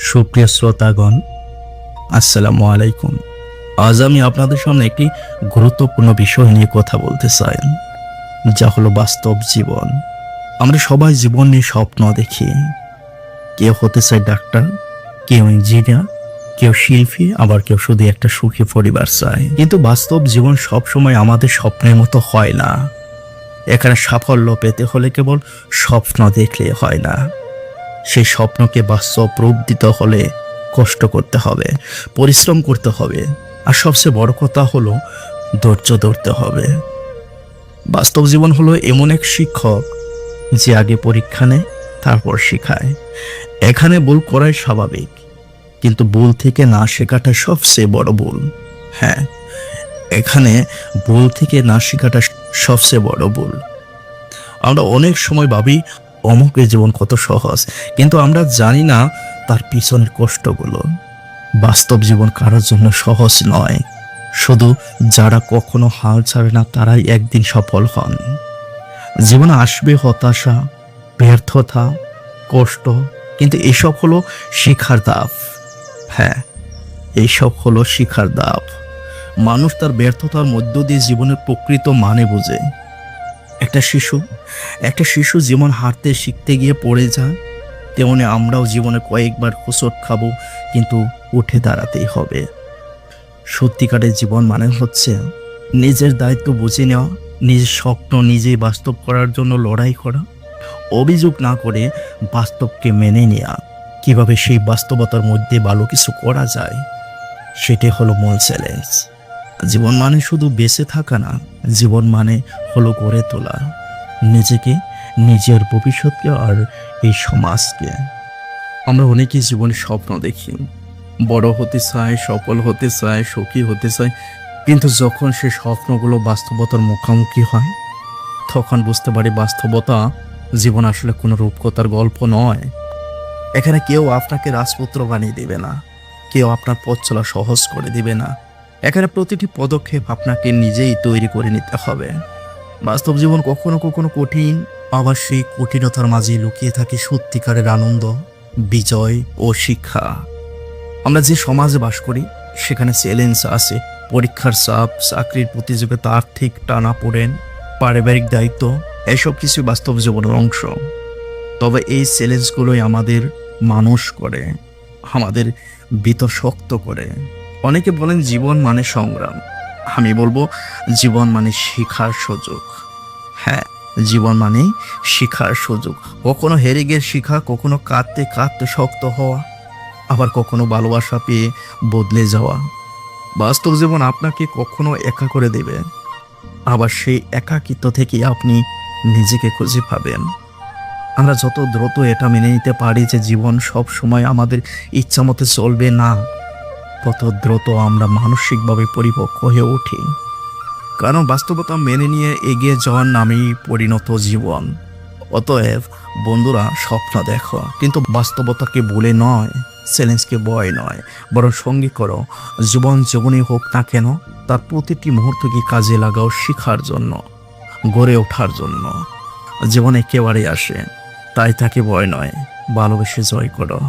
সুপ্রিয় শ্রোতাগণ, আসসালামু আলাইকুম। আজ আমি আপনাদের সামনে একটি গুরুত্বপূর্ণ বিষয় নিয়ে কথা বলতে চাই, যা হলো বাস্তব জীবন। আমরা সবাই জীবন নিয়ে স্বপ্ন দেখি। কেউ হতে চায় ডাক্তার, কেউ ইঞ্জিনিয়ার, কেউ শিল্পী, আবার কেউ শুধু একটা সুখী পরিবার চায়। কিন্তু বাস্তব জীবন সবসময় আমাদের স্বপ্নের মতো হয় না। এখানে সাফল্য পেতে হলে কেবল স্বপ্ন দেখলে হয় না। সেই স্বপ্নকে বাস্তব রূপ দিতে হলে কষ্ট করতে হবে, পরিশ্রম করতে হবে, আর সবচেয়ে বড় কথা হলো ধৈর্য ধরতে হবে। বাস্তব জীবন হলো এমন এক শিক্ষক যে আগে পরীক্ষা নেয়, তারপর শেখায়। এখানে ভুল করাই স্বাভাবিক, কিন্তু ভুল থেকে না শেখাটা সবচেয়ে বড় ভুল। হ্যাঁ, এখানে ভুল থেকে না শেখাটা সবচেয়ে বড় ভুল। আমরা অনেক সময় ভাবি অমুকের জীবন কত সহজ, কিন্তু আমরা জানি না তার পিছনের কষ্টগুলো। বাস্তব জীবন কারোর জন্য সহজ নয়। শুধু যারা কখনো হাল ছাড়ে না তারাই একদিন সফল হন। জীবনে আসবে হতাশা, ব্যর্থতা, কষ্ট, কিন্তু এসব হলো শিক্ষার ধাপ। হ্যাঁ, এইসব হলো শিক্ষার ধাপ। মানুষ তার ব্যর্থতার মধ্য দিয়ে জীবনের প্রকৃত মানে বোঝে। একটা শিশু যেমন হাঁটতে শিখতে গিয়ে পড়ে যায়, তেমনি আমরাও জীবনে কয়েকবার হোঁচট খাবো, কিন্তু উঠে দাঁড়াতেই হবে। সত্যিকারের জীবন মানে হচ্ছে নিজের দায়িত্ব বুঝে নেওয়া, নিজের স্বপ্ন নিজেই বাস্তব করার জন্য লড়াই করা, অভিযোগ না করে বাস্তবকে মেনে নেওয়া। কিভাবে সেই বাস্তবতার মধ্যে ভালো কিছু করা যায়, সেটাই হলো মূল চ্যালেঞ্জ। জীবন মানে শুধু বেঁচে থাকা না, জীবন মানে হলো গড়ে তোলা নিজেকে, নিজের ভবিষ্যৎকে আর এই সমাজকে। আমরা অনেকেই জীবনে স্বপ্ন দেখি, বড় হতে চাই, সফল হতে চাই, সুখী হতে চাই, কিন্তু যখন সে স্বপ্নগুলো বাস্তবতার মুখোমুখি হয়, তখন বুঝতে পারি বাস্তবতা জীবন আসলে কোনো রূপকথার গল্প নয়। এখানে কেউ আপনাকে রাজপুত্র বানিয়ে দিবে না, কেউ আপনার পথ চলা সহজ করে দিবে না। এখানে প্রতিটি পদক্ষেপ আপনাকে নিজেই তৈরি করে নিতে হবে। বাস্তব জীবন কখনো কখনো কঠিন, আবার সেই কঠিনতার মাঝে লুকিয়ে থাকে সত্যিকারের আনন্দ, বিজয় ও শিক্ষা। আমরা যে সমাজে বাস করি সেখানে চ্যালেঞ্জ আছে, পরীক্ষার চাপ, চাকরির প্রতিযোগিতা, আর্থিক টানাপোড়েন, পারিবারিক দায়িত্ব, এসব কিছু বাস্তব জীবনের অংশ। তবে এই চ্যালেঞ্জগুলোই আমাদের মানুষ করে, আমাদের ভিতর শক্ত করে। অনেকে বলেন জীবন মানে সংগ্রাম, আমি বলবো জীবন মানে শিখার সুযোগ। হ্যাঁ, জীবন মানে শিখার সুযোগ। কখনো হেরে গিয়ে শিখা, কখনো কাঁদতে কাঁদতে শক্ত হওয়া, আবার কখনো ভালোবাসা পেয়ে বদলে যাওয়া। বাস্তব জীবন আপনাকে কখনো একা করে দেবে, আবার সেই একাকিত্ব থেকে আপনি নিজেকে খুঁজে পাবেন। আমরা যত দ্রুত এটা মেনে নিতে পারি যে জীবন সব সময় আমাদের ইচ্ছা মতো চলবে না, তত দ্রুত আমরা মানসিকভাবে পরিপক্ক হয়ে উঠি। কারণ বাস্তবতা মেনে নিয়ে এগিয়ে যাওয়ার নামেই পরিণত জীবন। অতএব বন্ধুরা, স্বপ্ন দেখো, কিন্তু বাস্তবতাকে বলে নয়, চ্যালেঞ্জকে ভয় নয়, বরং সঙ্গী করো। জীবন যেমনই হোক না কেন, তার প্রতিটি মুহূর্তকে কাজে লাগাও শিখার জন্য, গড়ে ওঠার জন্য। জীবনে একেবারে আসে, তাই তাকে ভয় নয়, ভালোবেসে জয় করো।